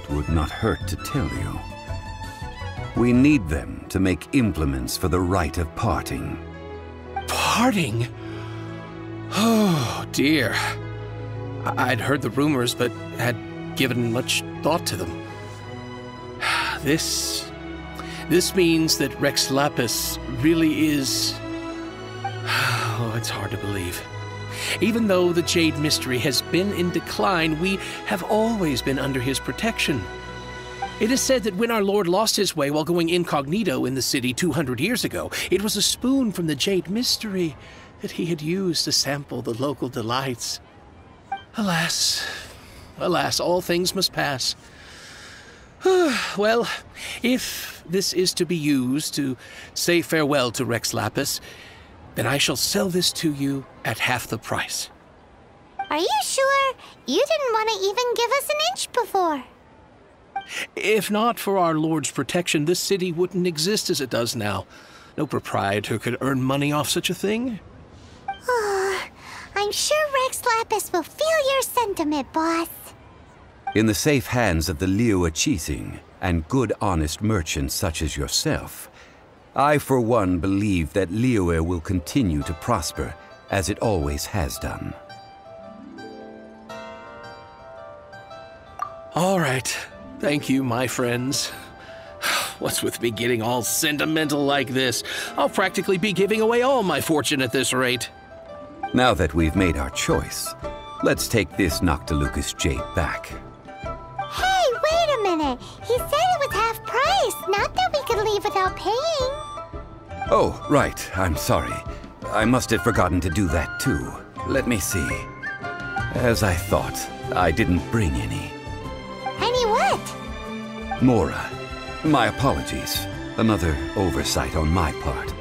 it would not hurt to tell you. We need them to make implements for the rite of parting. Parting? Oh, dear. I'd heard the rumors, but had given much thought to them. This means that Rex Lapis really is... Oh, it's hard to believe. Even though the Jade Mystery has been in decline, we have always been under his protection. It is said that when our Lord lost his way while going incognito in the city 200 years ago, it was a spoon from the Jade Mystery that he had used to sample the local delights. Alas, alas, all things must pass. Well, if this is to be used to say farewell to Rex Lapis, then I shall sell this to you at half the price. Are you sure? You didn't want to even give us an inch before. If not for our Lord's protection, this city wouldn't exist as it does now. No proprietor could earn money off such a thing. Oh, I'm sure Rex Lapis will feel your sentiment, boss. In the safe hands of the Liyue Qixing and good honest merchants such as yourself, I for one believe that Liyue will continue to prosper as it always has done. All right. Thank you, my friends. What's with me getting all sentimental like this? I'll practically be giving away all my fortune at this rate. Now that we've made our choice, let's take this Noctilucous jade back. Hey, wait a minute. He said it was half price, not that we could leave without paying. Oh, right. I'm sorry. I must have forgotten to do that too. Let me see. As I thought, I didn't bring any. Any what? Mora. My apologies. Another oversight on my part.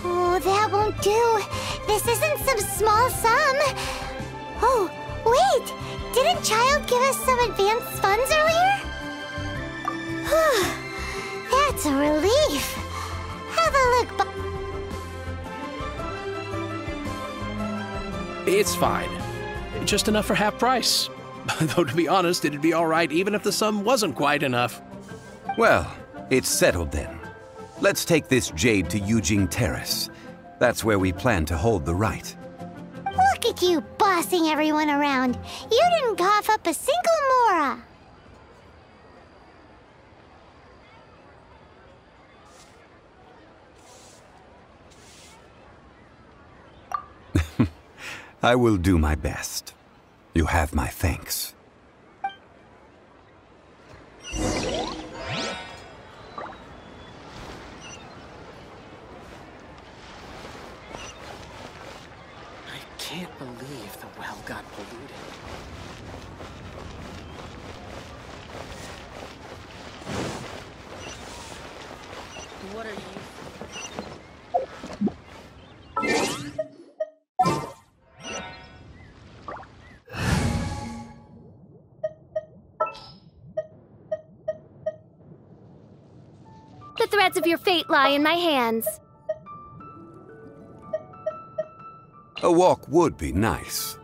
Oh, that won't do. This isn't some small sum. Oh, wait! Didn't Child give us some advanced funds earlier? That's a relief. Have a look, It's fine. Just enough for half price. Though to be honest, it'd be all right even if the sum wasn't quite enough. Well, it's settled then. Let's take this jade to Yujing Terrace. That's where we plan to hold the rite. Look at you bossing everyone around. You didn't cough up a single Mora. I will do my best. You have my thanks. I can't believe the well got polluted. What are you... The threads of your fate lie in my hands. A walk would be nice.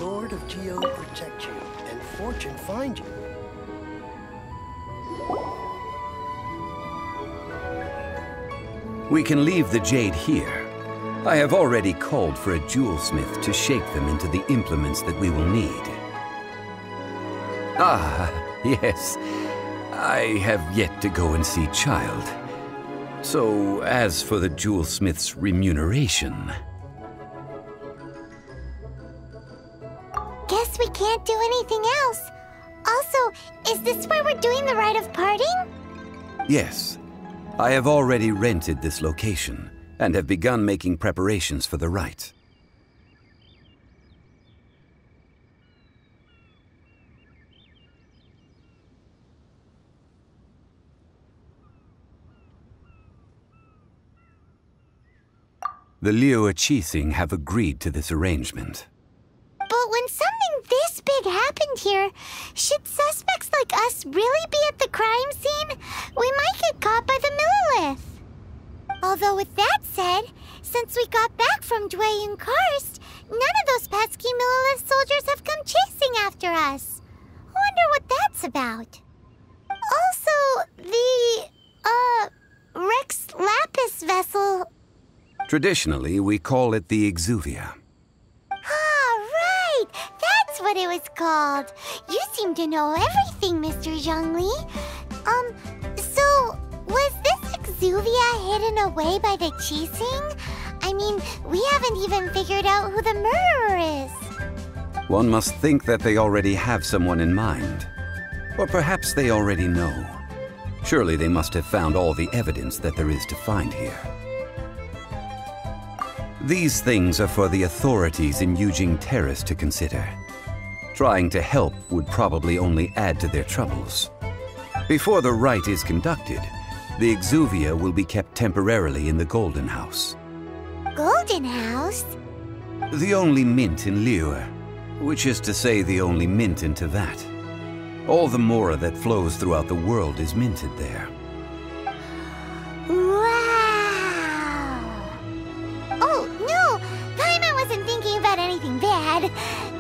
Lord of Geo protect you, and fortune find you. We can leave the jade here, I have already called for a jewelsmith to shape them into the implements that we will need. Ah, yes. I have yet to go and see Child. So, as for the jewelsmith's remuneration... Guess we can't do anything else. Also, is this where we're doing the rite of parting? Yes. I have already rented this location, and have begun making preparations for the rite. The Liyue Qixing have agreed to this arrangement. But when something this big happened here, should suspects like us really be at the crime scene? We might get caught by the Millilith. Although with that said, since we got back from Dway and Karst, none of those pesky Millilith soldiers have come chasing after us. Wonder what that's about. Also, the, Rex Lapis vessel... Traditionally, we call it the Exuvia. Ah, right! That's what it was called. You seem to know everything, Mr. Zhongli. So, was this Exuvia hidden away by the Qixing? I mean, we haven't even figured out who the murderer is. One must think that they already have someone in mind. Or perhaps they already know. Surely they must have found all the evidence that there is to find here. These things are for the authorities in Yujing Terrace to consider. Trying to help would probably only add to their troubles. Before the rite is conducted, the Exuvia will be kept temporarily in the Golden House. Golden House? The only mint in Liyue, which is to say the only mint in Teyvat. All the mora that flows throughout the world is minted there.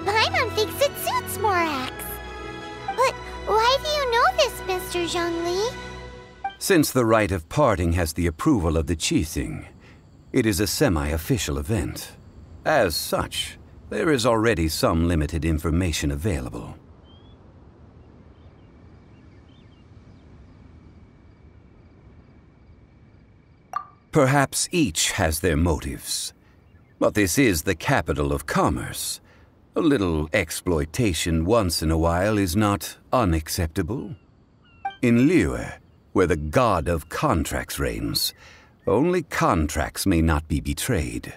Paimon thinks it suits Morax. But why do you know this, Mr. Zhongli? Since the rite of parting has the approval of the Qixing, it is a semi-official event. As such, there is already some limited information available. Perhaps each has their motives. But this is the capital of commerce. A little exploitation once in a while is not unacceptable. In Liyue, where the god of contracts reigns, only contracts may not be betrayed.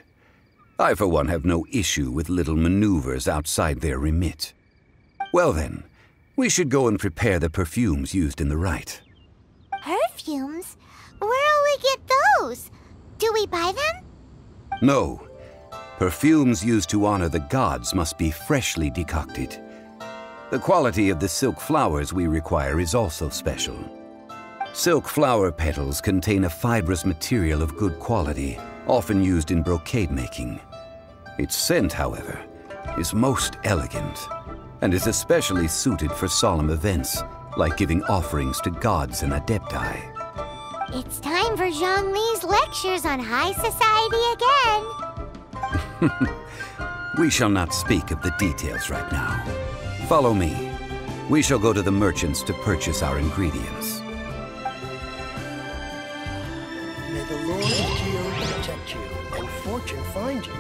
I, for one, have no issue with little maneuvers outside their remit. Well then, we should go and prepare the perfumes used in the rite. Perfumes? Where'll we get those? Do we buy them? No. Perfumes used to honor the gods must be freshly decocted. The quality of the silk flowers we require is also special. Silk flower petals contain a fibrous material of good quality, often used in brocade making. Its scent, however, is most elegant, and is especially suited for solemn events, like giving offerings to gods and adepti. It's time for Zhongli's lectures on high society again. We shall not speak of the details right now. Follow me. We shall go to the merchants to purchase our ingredients. May the Lord of Geo protect you and fortune find you.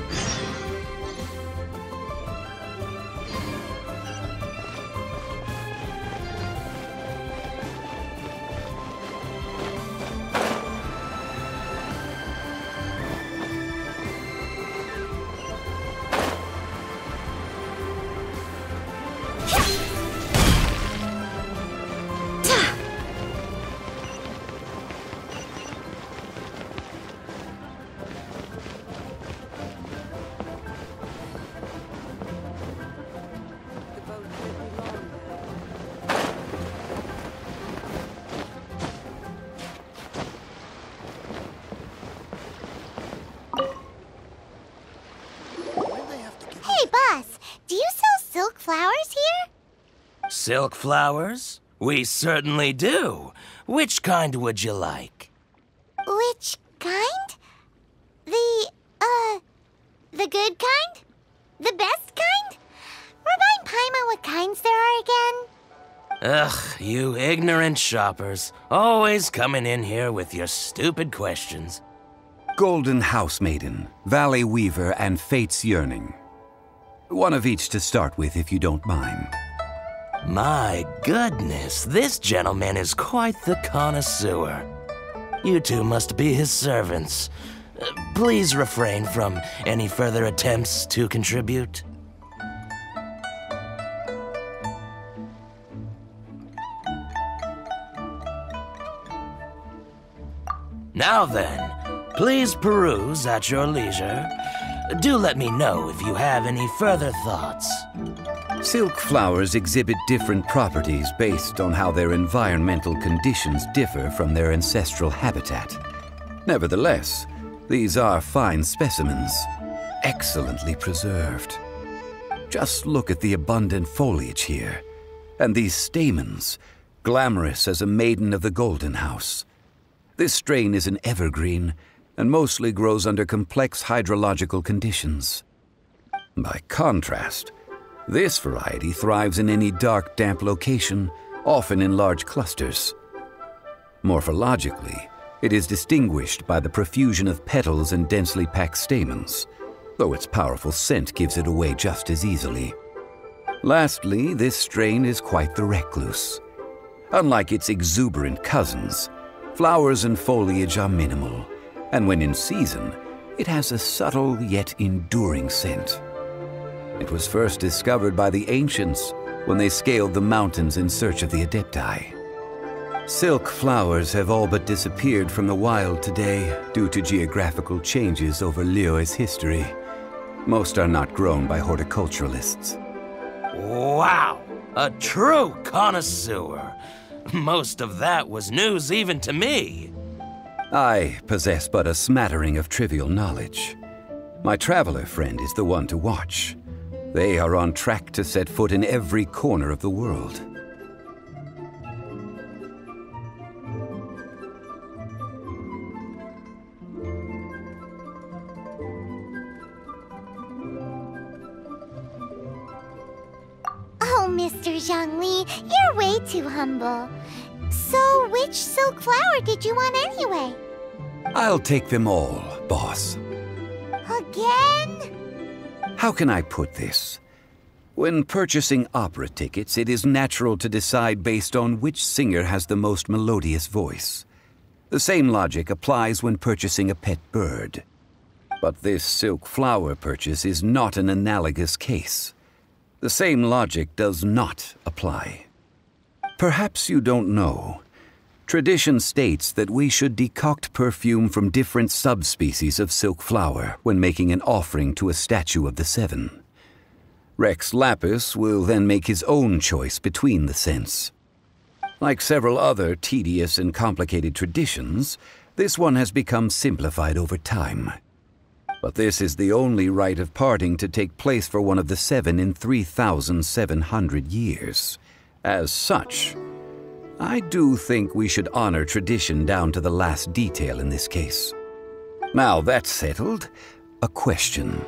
Flowers here? Silk flowers? We certainly do. Which kind would you like? Which kind? The The good kind? The best kind? Remind Paimon what kinds there are again. Ugh, you ignorant shoppers. Always coming in here with your stupid questions. Golden Housemaiden, Valley Weaver, and Fate's Yearning. One of each to start with, if you don't mind. My goodness, this gentleman is quite the connoisseur. You two must be his servants. Please refrain from any further attempts to contribute. Now then, please peruse at your leisure. Do let me know if you have any further thoughts. Silk flowers exhibit different properties based on how their environmental conditions differ from their ancestral habitat. Nevertheless, these are fine specimens, excellently preserved. Just look at the abundant foliage here, and these stamens, glamorous as a maiden of the Golden House. This strain is an evergreen, and mostly grows under complex hydrological conditions. By contrast, this variety thrives in any dark, damp location, often in large clusters. Morphologically, it is distinguished by the profusion of petals and densely packed stamens, though its powerful scent gives it away just as easily. Lastly, this strain is quite the recluse. Unlike its exuberant cousins, flowers and foliage are minimal, and when in season, it has a subtle yet enduring scent. It was first discovered by the ancients when they scaled the mountains in search of the Adepti. Silk flowers have all but disappeared from the wild today due to geographical changes over Liyue's history. Most are not grown by horticulturalists. Wow! A true connoisseur! Most of that was news even to me. I possess but a smattering of trivial knowledge. My traveler friend is the one to watch. They are on track to set foot in every corner of the world. Oh, Mr. Zhongli, you're way too humble. So, which silk flower did you want anyway? I'll take them all, boss. Again? How can I put this? When purchasing opera tickets, it is natural to decide based on which singer has the most melodious voice. The same logic applies when purchasing a pet bird. But this silk flower purchase is not an analogous case. The same logic does not apply. Perhaps you don't know. Tradition states that we should decoct perfume from different subspecies of silk flower when making an offering to a statue of the Seven. Rex Lapis will then make his own choice between the scents. Like several other tedious and complicated traditions, this one has become simplified over time. But this is the only rite of parting to take place for one of the Seven in 3,700 years. As such, I do think we should honor tradition down to the last detail in this case. Now that's settled, a question.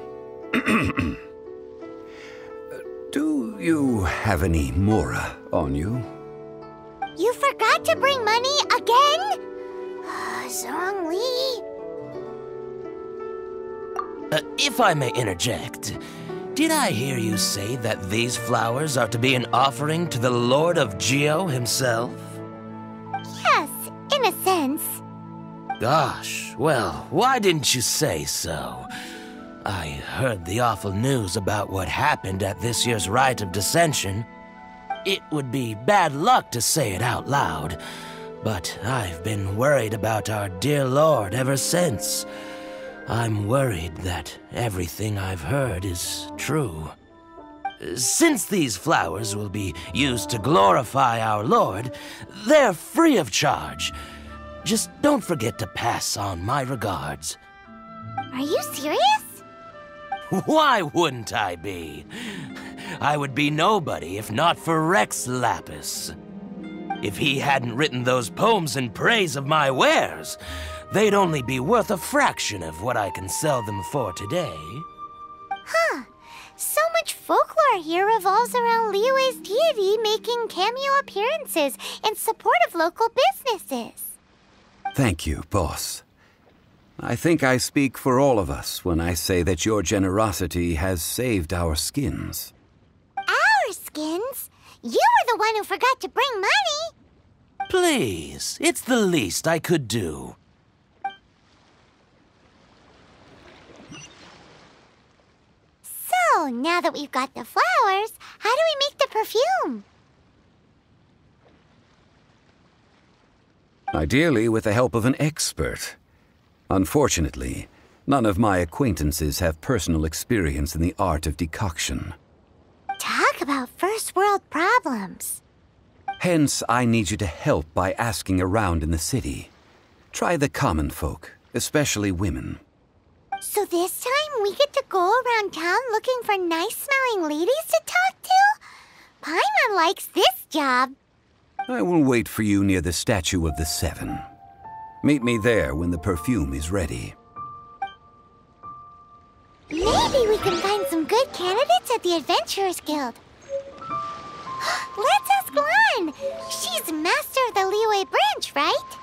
Do you have any Mora on you? You forgot to bring money again? Zhongli. If I may interject, did I hear you say that these flowers are to be an offering to the Lord of Geo himself? Yes, in a sense. Gosh, well, why didn't you say so? I heard the awful news about what happened at this year's Rite of Dissension. It would be bad luck to say it out loud, but I've been worried about our dear Lord ever since. I'm worried that everything I've heard is true. Since these flowers will be used to glorify our Lord, they're free of charge. Just don't forget to pass on my regards. Are you serious? Why wouldn't I be? I would be nobody if not for Rex Lapis. If he hadn't written those poems in praise of my wares, they'd only be worth a fraction of what I can sell them for today. Huh. So much folklore here revolves around Liyue's deity making cameo appearances in support of local businesses. Thank you, boss. I think I speak for all of us when I say that your generosity has saved our skins. Our skins? You were the one who forgot to bring money. Please, it's the least I could do. So, now that we've got the flowers, how do we make the perfume? Ideally with the help of an expert. Unfortunately, none of my acquaintances have personal experience in the art of decoction. Talk about first world problems. Hence, I need you to help by asking around in the city. Try the common folk, especially women. So this time we get to go around town looking for nice-smelling ladies to talk to? Paimon likes this job. I will wait for you near the Statue of the Seven. Meet me there when the perfume is ready. Maybe we can find some good candidates at the Adventurers Guild. Let's ask Lan. She's master of the Liyue branch, right?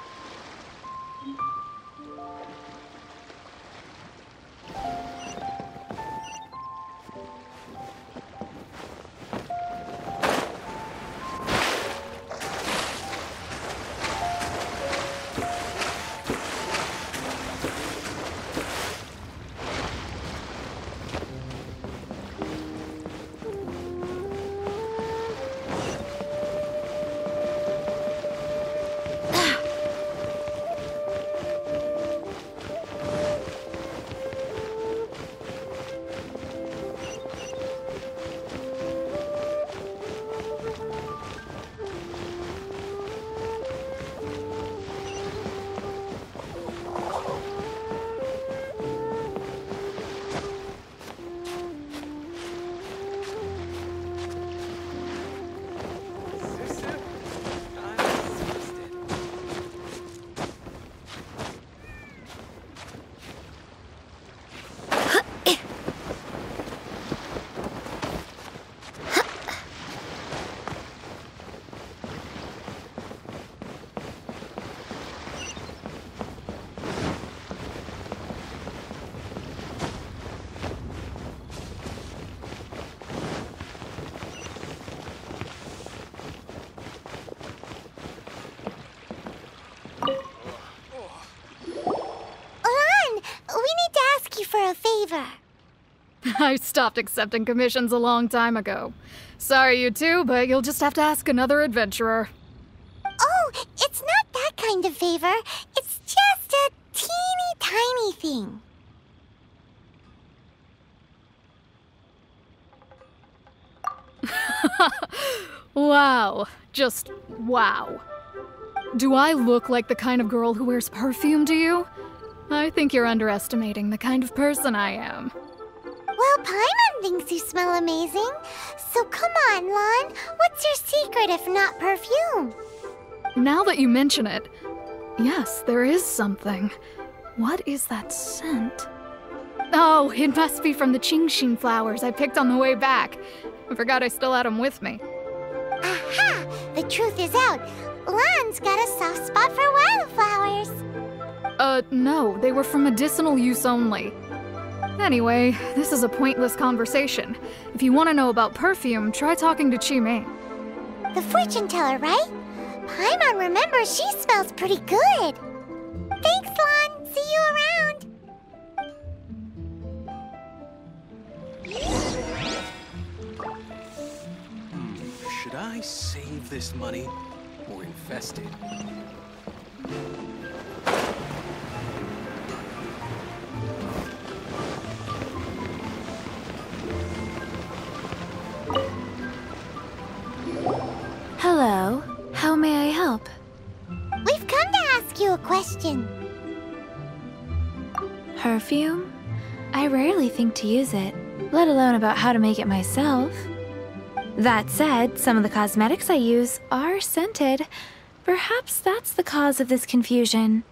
I stopped accepting commissions a long time ago. Sorry, you two, but you'll just have to ask another adventurer. Oh, it's not that kind of favor. It's just a teeny tiny thing. Wow. Just wow. Do I look like the kind of girl who wears perfume to you? I think you're underestimating the kind of person I am. Well, Paimon thinks you smell amazing. So come on, Lan. What's your secret if not perfume? Now that you mention it, yes, there is something. What is that scent? Oh, it must be from the Qingshin flowers I picked on the way back. I forgot I still had them with me. Aha! The truth is out. Lan's got a soft spot for wildflowers. No, they were for medicinal use only. Anyway, this is a pointless conversation. If you want to know about perfume, try talking to Qimei. The fortune teller, right? Paimon remembers she smells pretty good. Thanks, Lan. See you around. Should I save this money or invest it? Hello. How may I help? We've come to ask you a question. Perfume? I rarely think to use it, let alone about how to make it myself. That said, some of the cosmetics I use are scented. Perhaps that's the cause of this confusion.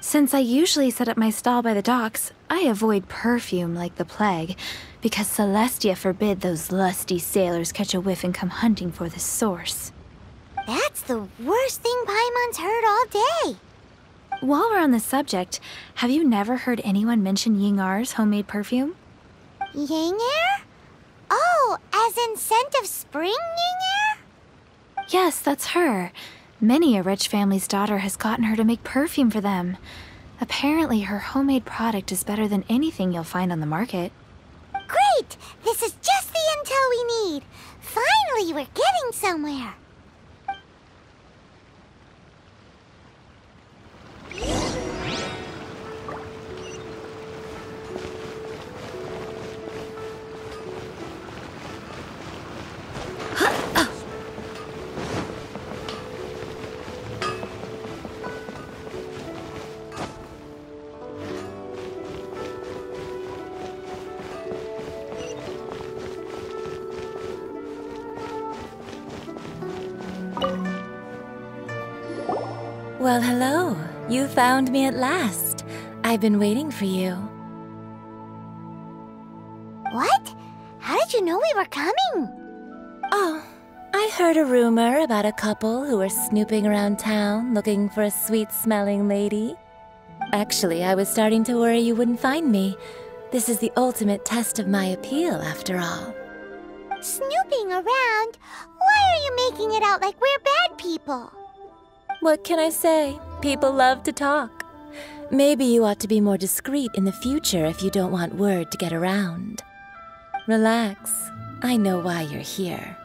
Since I usually set up my stall by the docks, I avoid perfume like the plague, because Celestia forbid those lusty sailors catch a whiff and come hunting for the source. That's the worst thing Paimon's heard all day. While we're on the subject, have you never heard anyone mention Yingar's homemade perfume? Yingar? Oh, as in scent of spring, Yingar? Yes, that's her. Many a rich family's daughter has gotten her to make perfume for them. Apparently, her homemade product is better than anything you'll find on the market. Great! This is just the intel we need. Finally, we're getting somewhere. Well, hello. You found me at last. I've been waiting for you. What? How did you know we were coming? Oh, I heard a rumor about a couple who were snooping around town looking for a sweet-smelling lady. Actually, I was starting to worry you wouldn't find me. This is the ultimate test of my appeal, after all. Snooping around? Why are you making it out like we're bad people? What can I say? People love to talk. Maybe you ought to be more discreet in the future if you don't want word to get around. Relax. I know why you're here.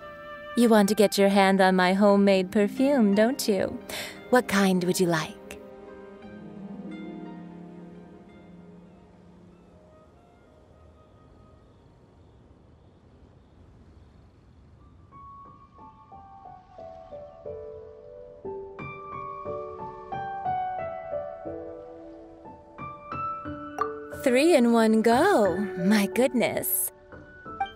You want to get your hand on my homemade perfume, don't you? What kind would you like? Three in one go. My goodness.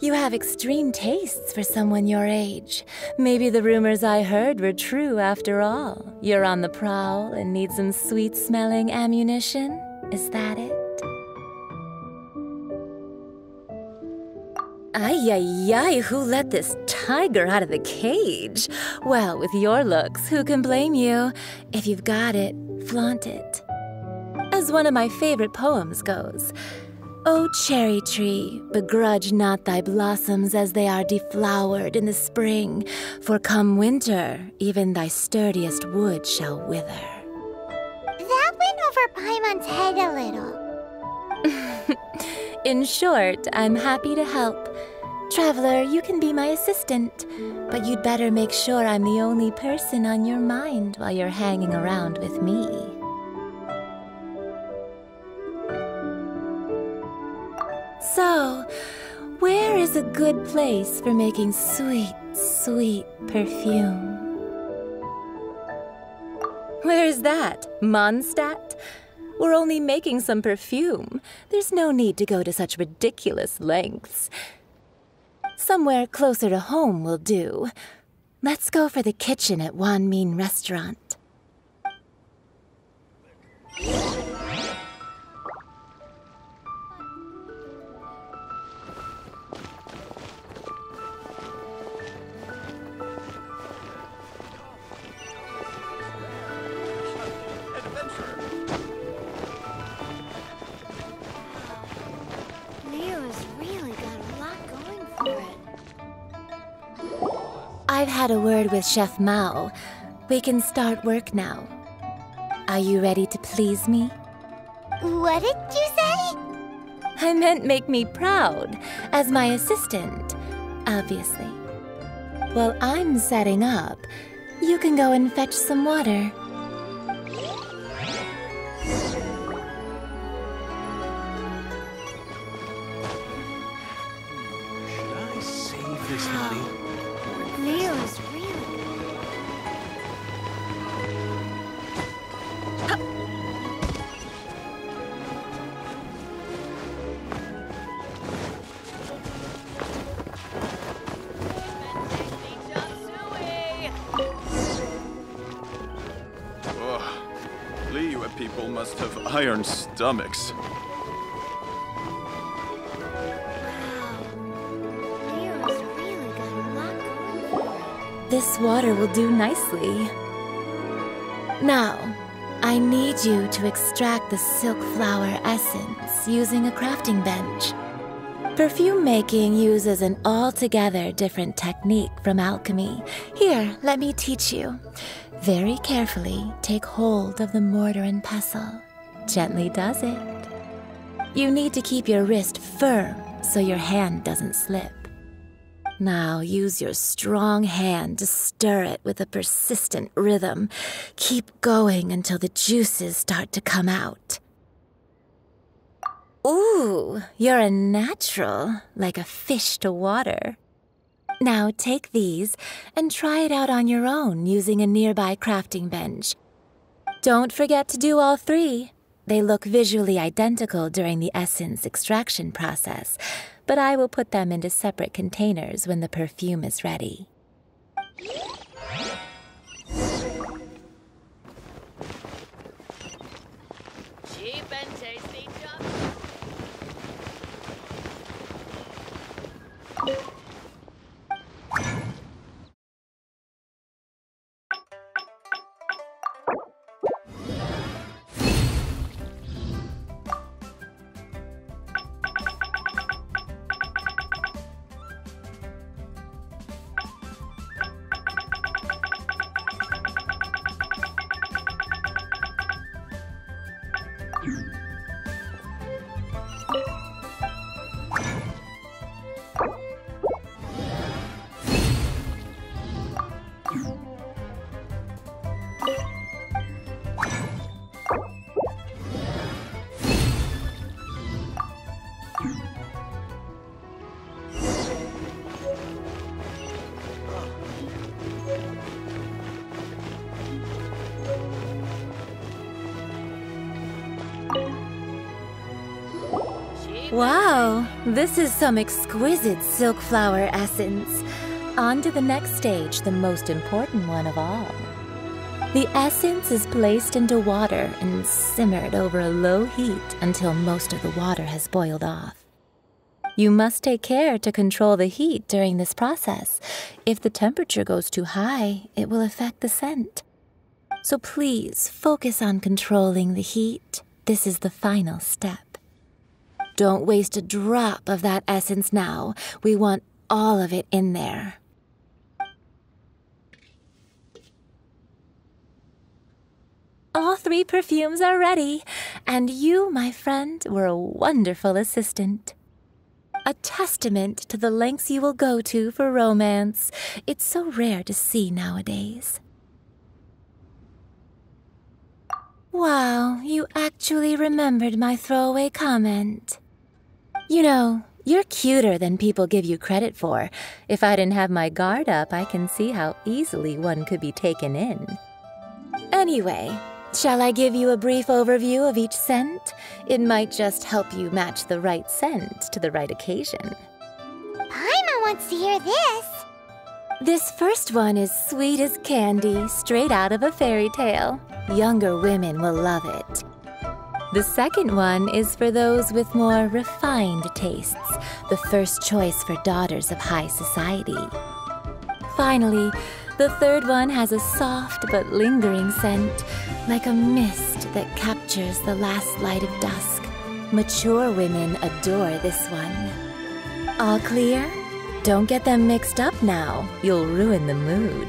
You have extreme tastes for someone your age. Maybe the rumors I heard were true after all. You're on the prowl and need some sweet-smelling ammunition? Is that it? Ay, who let this tiger out of the cage? Well, with your looks, who can blame you? If you've got it, flaunt it. As one of my favorite poems goes, "O cherry tree, begrudge not thy blossoms as they are deflowered in the spring, for come winter, even thy sturdiest wood shall wither." That went over Paimon's head a little. In short, I'm happy to help. Traveler, you can be my assistant, but you'd better make sure I'm the only person on your mind while you're hanging around with me. So, where is a good place for making sweet, sweet perfume? Where is that? Mondstadt? We're only making some perfume. There's no need to go to such ridiculous lengths. Somewhere closer to home will do. Let's go for the kitchen at Wan Min Restaurant. I've had a word with Chef Mao. We can start work now. Are you ready to please me? What did you say? I meant make me proud, as my assistant, obviously. While I'm setting up, you can go and fetch some water. Should I save this money? Neil's really... Liyue people must have iron stomachs. this water will do nicely. Now, I need you to extract the silk flower essence using a crafting bench. Perfume making uses an altogether different technique from alchemy. Here, let me teach you. Very carefully, take hold of the mortar and pestle. Gently does it. You need to keep your wrist firm so your hand doesn't slip. Now use your strong hand to stir it with a persistent rhythm. Keep going until the juices start to come out. Ooh, you're a natural, like a fish to water. Now take these and try it out on your own using a nearby crafting bench. Don't forget to do all three. They look visually identical during the essence extraction process, but I will put them into separate containers when the perfume is ready. Cheap and tasty job. Wow, this is some exquisite silk flower essence. On to the next stage, the most important one of all. The essence is placed into water and simmered over a low heat until most of the water has boiled off. You must take care to control the heat during this process. If the temperature goes too high, it will affect the scent. So please focus on controlling the heat. This is the final step. Don't waste a drop of that essence now. We want all of it in there. All three perfumes are ready, and you, my friend, were a wonderful assistant. A testament to the lengths you will go to for romance. It's so rare to see nowadays. Wow, you actually remembered my throwaway comment. You know, you're cuter than people give you credit for. If I didn't have my guard up, I can see how easily one could be taken in. Anyway, shall I give you a brief overview of each scent? It might just help you match the right scent to the right occasion. Paimon wants to hear this. This first one is sweet as candy, straight out of a fairy tale. Younger women will love it. The second one is for those with more refined tastes, the first choice for daughters of high society. Finally, the third one has a soft but lingering scent, like a mist that captures the last light of dusk. Mature women adore this one. All clear? Don't get them mixed up now. You'll ruin the mood.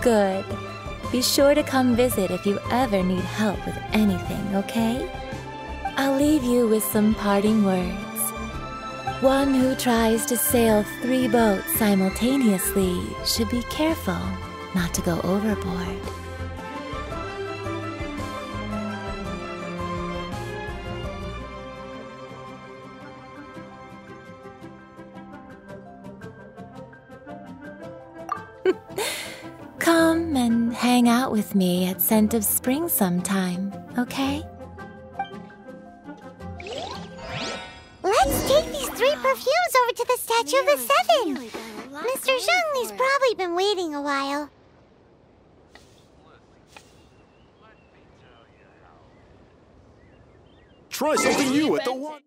Good. Be sure to come visit if you ever need help with anything, okay? I'll leave you with some parting words. One who tries to sail 3 boats simultaneously should be careful not to go overboard. Come and hang out with me at Scent of Spring sometime, okay? Let's take these 3 perfumes over to the Statue of the Seven. Mr. Zhengli's probably been waiting a while. Try something new at the one.